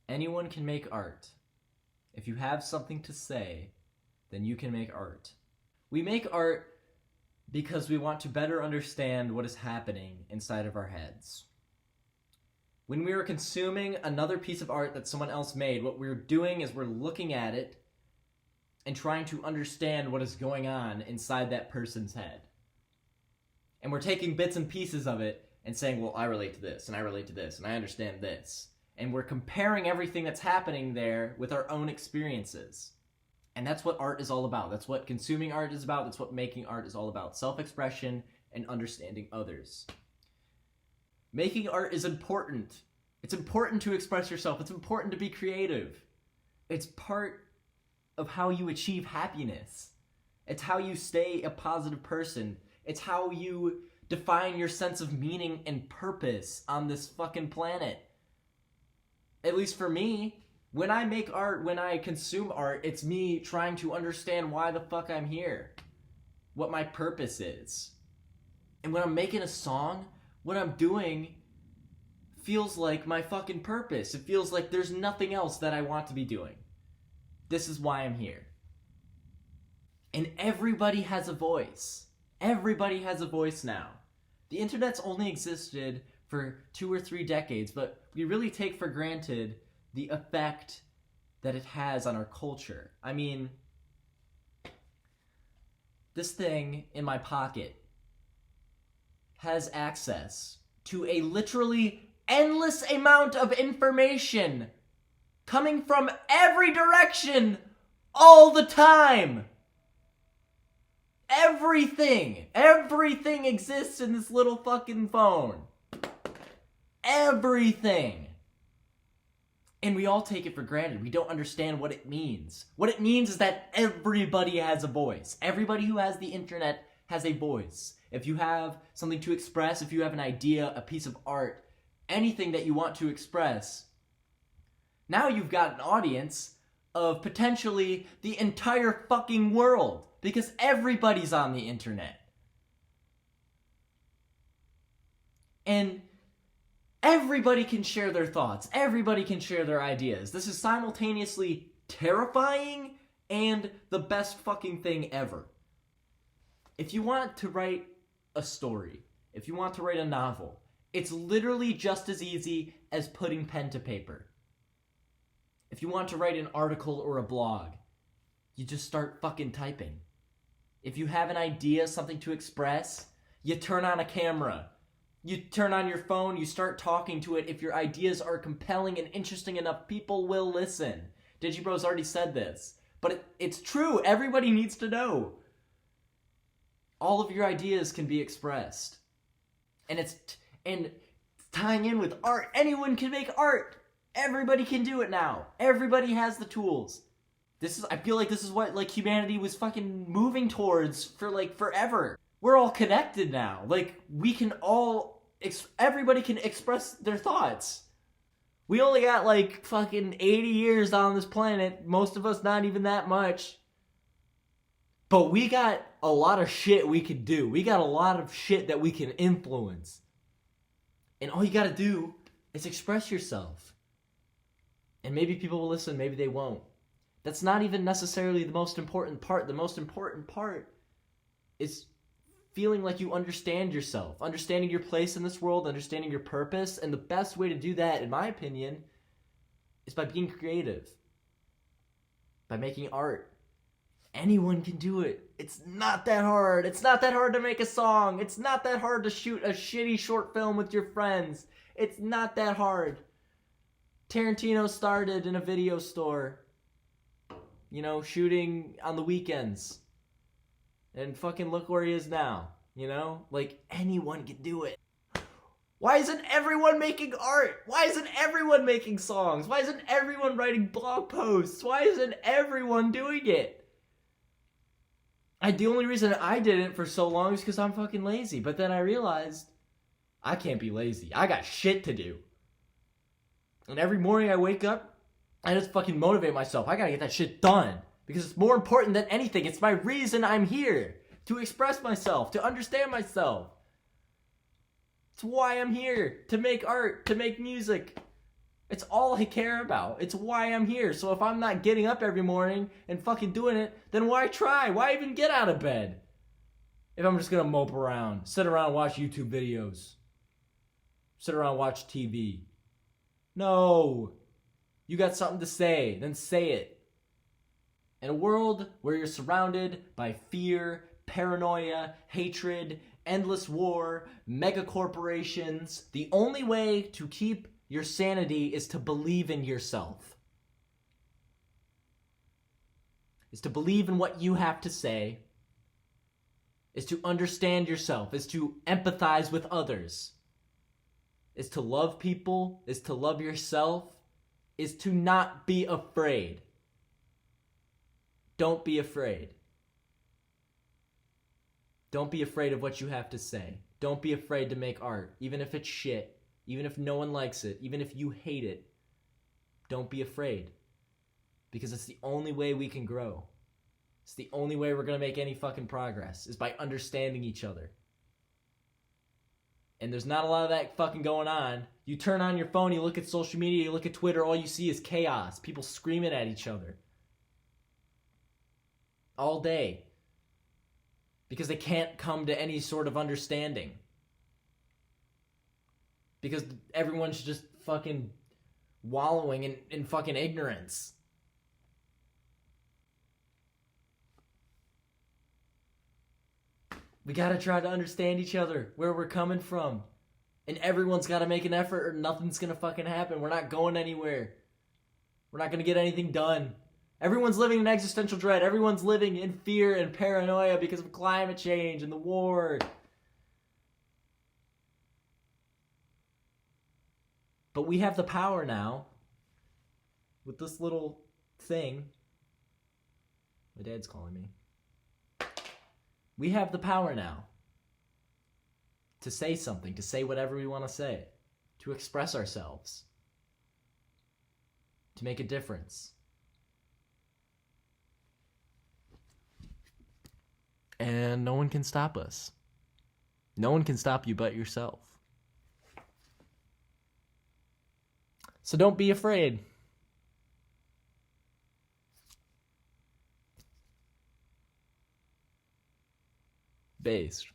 Anyone can make art. If you have something to say, then you can make art. We make art because we want to better understand what is happening inside of our heads. When we are consuming another piece of art that someone else made, what we're doing is we're looking at it and trying to understand what is going on inside that person's head. And we're taking bits and pieces of it and saying, well, I relate to this, and I relate to this, and I understand this. And we're comparing everything that's happening there with our own experiences. And that's what art is all about. That's what consuming art is about. That's what making art is all about. Self-expression and understanding others. Making art is important. It's important to express yourself. It's important to be creative. It's part of how you achieve happiness. It's how you stay a positive person. It's how you define your sense of meaning and purpose on this fucking planet. At least for me, when I make art, when I consume art, it's me trying to understand why the fuck I'm here. What my purpose is. And when I'm making a song, what I'm doing feels like my fucking purpose. It feels like there's nothing else that I want to be doing. This is why I'm here. And everybody has a voice. Everybody has a voice now. The internet's only existed for 2 or 3 decades, but we really take for granted the effect that it has on our culture. I mean, this thing in my pocket has access to a literally endless amount of information coming from every direction all the time. Everything exists in this little fucking phone. Everything. And we all take it for granted. We don't understand what it means. What it means is that everybody has a voice. Everybody who has the internet has a voice. If you have something to express, if you have an idea, a piece of art, anything that you want to express, now you've got an audience of potentially the entire fucking world. Because everybody's on the internet. And everybody can share their thoughts. Everybody can share their ideas. This is simultaneously terrifying and the best fucking thing ever. If you want to write a story, if you want to write a novel, it's literally just as easy as putting pen to paper. If you want to write an article or a blog, you just start fucking typing. If you have an idea, something to express, you turn on a camera. You turn on your phone, you start talking to it. If your ideas are compelling and interesting enough, people will listen. DigiBro's already said this. But it's true. Everybody needs to know. All of your ideas can be expressed. And tying in with art. Anyone can make art. Everybody can do it now. Everybody has the tools. I feel like this is what, like, humanity was fucking moving towards for, like, forever. We're all connected now. Like, we can all, everybody can express their thoughts. We only got, like, fucking 80 years on this planet. Most of us not even that much. But we got a lot of shit we could do. We got a lot of shit that we can influence. And all you gotta do is express yourself. And maybe people will listen, maybe they won't. That's not even necessarily the most important part. The most important part is feeling like you understand yourself, understanding your place in this world, understanding your purpose. And the best way to do that, in my opinion, is by being creative, by making art. Anyone can do it. It's not that hard. It's not that hard to make a song. It's not that hard to shoot a shitty short film with your friends. It's not that hard. Tarantino started in a video store. You know, shooting on the weekends. And fucking look where he is now. You know? Like, anyone can do it. Why isn't everyone making art? Why isn't everyone making songs? Why isn't everyone writing blog posts? Why isn't everyone doing it? The only reason I didn't for so long is because I'm fucking lazy. But then I realized, I can't be lazy. I got shit to do. And every morning I wake up, I just fucking motivate myself. I gotta get that shit done. Because it's more important than anything. It's my reason I'm here. To express myself. To understand myself. It's why I'm here. To make art. To make music. It's all I care about. It's why I'm here. So if I'm not getting up every morning and fucking doing it, then why try? Why even get out of bed? If I'm just gonna mope around, sit around and watch YouTube videos, sit around and watch TV. No. You got something to say, then say it. In a world where you're surrounded by fear, paranoia, hatred, endless war, mega corporations, the only way to keep your sanity is to believe in yourself. Is to believe in what you have to say. Is to understand yourself. Is to empathize with others. Is to love people. Is to love yourself. Is to not be afraid. Don't be afraid. Don't be afraid of what you have to say. Don't be afraid to make art, even if it's shit, even if no one likes it, even if you hate it. Don't be afraid. Because it's the only way we can grow. It's the only way we're going to make any fucking progress, is by understanding each other. And there's not a lot of that fucking going on. You turn on your phone, you look at social media, you look at Twitter, all you see is chaos. People screaming at each other. All day. Because they can't come to any sort of understanding. Because everyone's just fucking wallowing in fucking ignorance. We gotta try to understand each other, where we're coming from. And everyone's gotta make an effort or nothing's gonna fucking happen. We're not going anywhere. We're not gonna get anything done. Everyone's living in existential dread. Everyone's living in fear and paranoia because of climate change and the war. But we have the power now, with this little thing. My dad's calling me. We have the power now to say something, to say whatever we want to say, to express ourselves, to make a difference. And no one can stop us. No one can stop you but yourself. So don't be afraid. Based.